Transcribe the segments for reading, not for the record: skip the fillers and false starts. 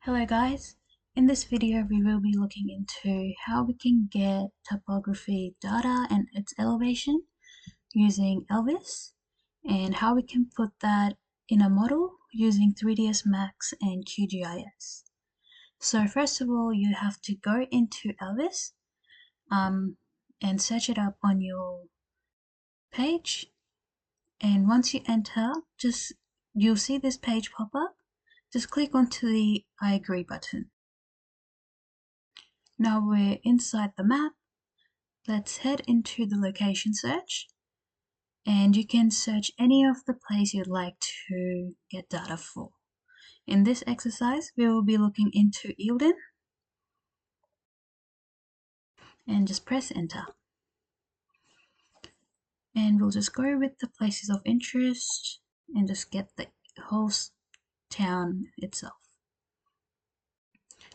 Hello guys, in this video we will be looking into how we can get topography data and its elevation using Elvis and how we can put that in a model using 3ds Max and QGIS. So first of all you have to go into Elvis and search it up on your page, and once you enter you'll see this page pop up. Just click onto the I agree button. Now we're inside the map. Let's head into the location search, and you can search any of the place you'd like to get data for. In this exercise, we will be looking into Eildon, and just press enter. And we'll just go with the places of interest and just get the whole town itself.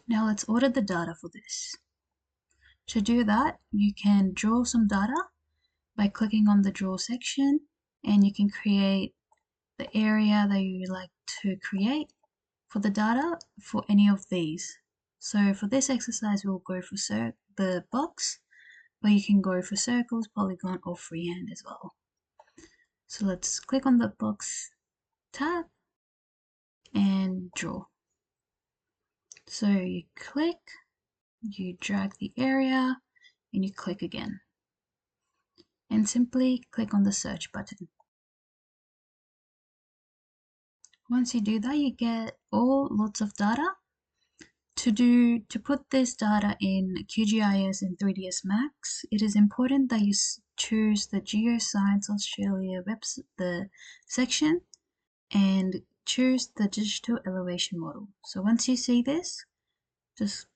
Now let's order the data for this. To do that, you can draw some data by clicking on the draw section, and you can create the area that you like to create for the data for any of these. So for this exercise, we'll go for the box, but you can go for circles, polygon, or freehand as well. So let's click on the box tab and draw. So you click, you drag the area, and you click again. And simply click on the search button. Once you do that, you get lots of data. To put this data in QGIS and 3ds Max, it is important that you choose the Geoscience Australia the section and choose the digital elevation model. So once you see this, just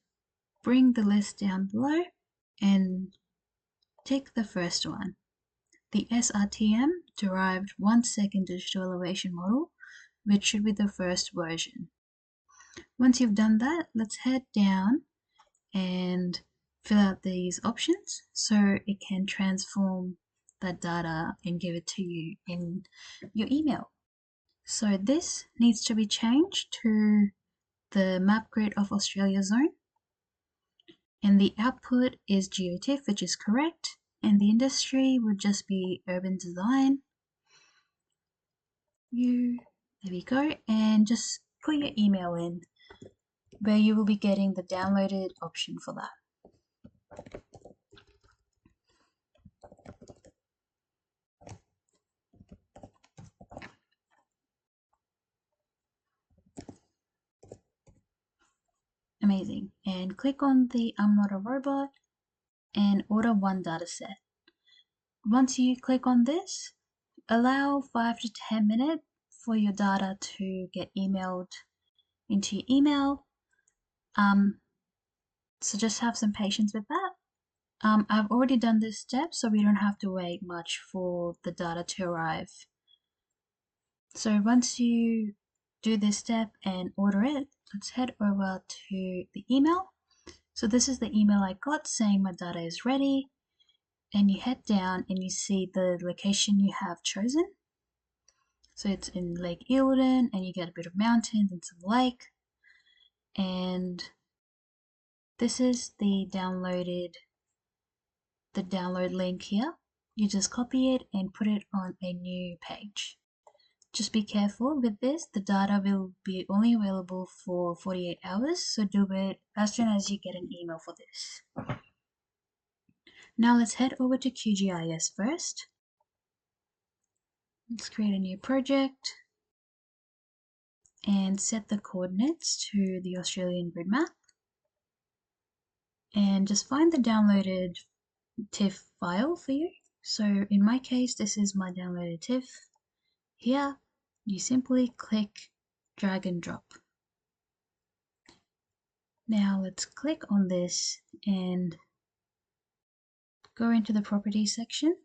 bring the list down below and tick the first one, the SRTM derived 1-second digital elevation model, which should be the first version. Once you've done that, let's head down and fill out these options so it can transform that data and give it to you in your email. So this needs to be changed to the map grid of Australia zone, and the output is GeoTIFF, which is correct, and the industry would just be urban design. There we go, and just put your email in where you will be getting the downloaded option for that. Amazing. And click on the I'm not a robot and order one dataset. Once you click on this, allow 5 to 10 minutes for your data to get emailed into your email. So just have some patience with that. I've already done this step, so we don't have to wait much for the data to arrive. So once you do this step and order it, let's head over to the email. So this is the email I got saying my data is ready, and you head down and you see the location you have chosen. So it's in Lake Eildon, and you get a bit of mountains and some lake, and this is the download link here. You just copy it and put it on a new page. Just be careful with this, the data will be only available for 48 hours, so do it as soon as you get an email for this. Now let's head over to QGIS first. Let's create a new project and set the coordinates to the Australian grid map. And just find the downloaded TIFF file for you. So in my case, this is my downloaded TIFF. Here, you simply click drag and drop. Now let's click on this and go into the properties section.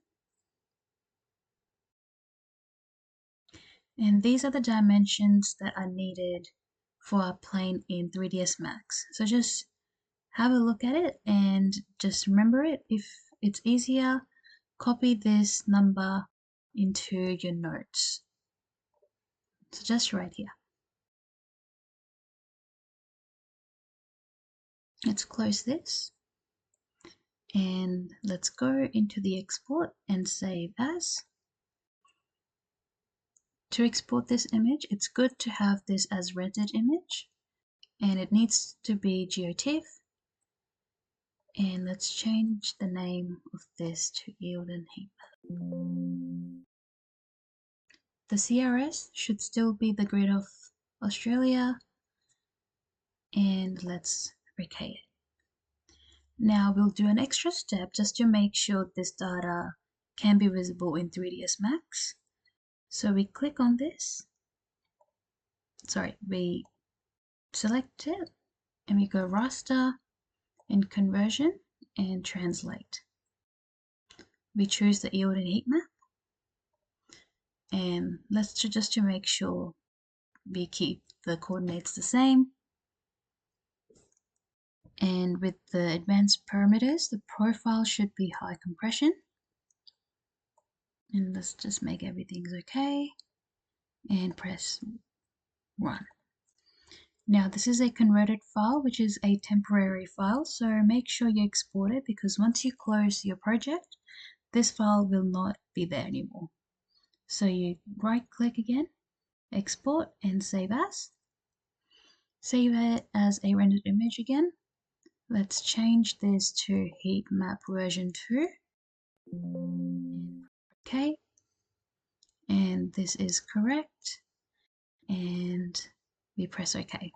And these are the dimensions that are needed for our plane in 3ds Max. So just have a look at it and just remember it. If it's easier, copy this number into your notes. So just right here. Let's close this and let's go into the export and save as. To export this image, it's good to have this as rendered image and it needs to be GeoTIFF. And let's change the name of this to yield and heat map. The CRS should still be the grid of Australia, and let's OK it. Now we'll do an extra step just to make sure this data can be visible in 3ds Max. So we click on this, we select it and we go raster and conversion and translate. We choose the yield and heat map, and let's just to make sure we keep the coordinates the same. And with the advanced parameters, the profile should be high compression. And let's just make everything's okay and press run. Now this is a converted file, which is a temporary file, so make sure you export it because once you close your project, this file will not be there anymore. So you right click again, export and save as. Save it as a rendered image again. Let's change this to heat map version 2. Okay, and this is correct, and we press OK.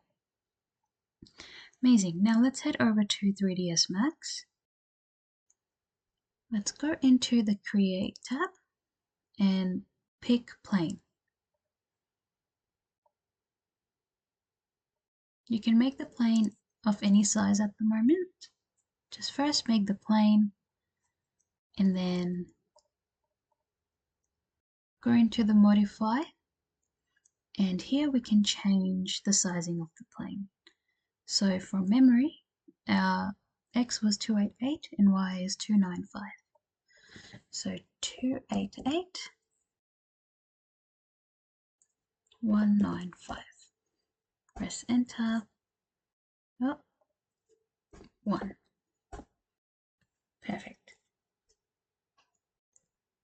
Amazing. Now let's head over to 3ds Max. Let's go into the Create tab and pick plane. You can make the plane of any size at the moment. Just first make the plane and then go into the modify, and here we can change the sizing of the plane. So from memory, our X was 288 and Y is 295. So 288, 195. Press enter. Oh, 1. Perfect.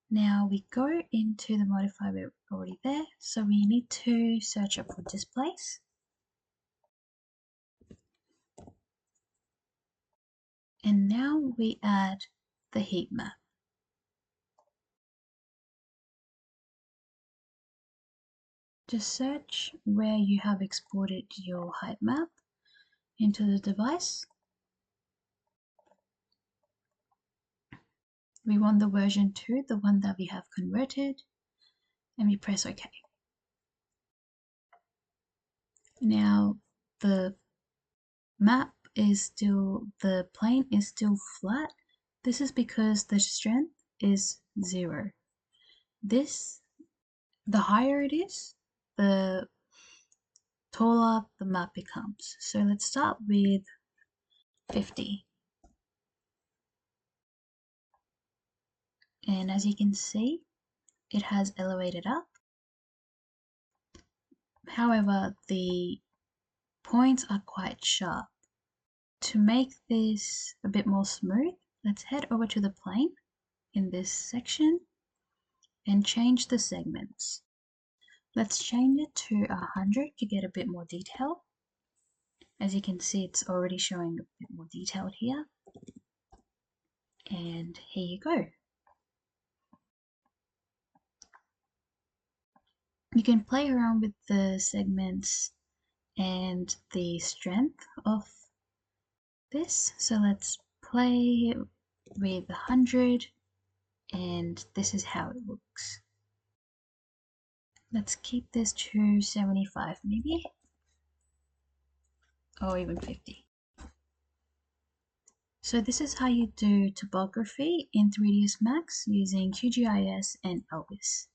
Now we go into the modifier, we're already there, so we need to search up for displace. And now we add the heat map. Just search where you have exported your height map into the device. We want the version 2, the one that we have converted, and we press OK. Now the map is still, the plane is still flat. This is because the strength is 0. The higher it is, the taller the map becomes. So let's start with 50. And as you can see, it has elevated up. However, the points are quite sharp. To make this a bit more smooth, let's head over to the plane in this section and change the segments. Let's change it to 100 to get a bit more detail. As you can see, it's already showing a bit more detailed here. And here you go. You can play around with the segments and the strength of this. So let's play with 100, and this is how it looks. Let's keep this to 75 maybe, or even 50. So this is how you do topography in 3ds Max using QGIS and Elvis.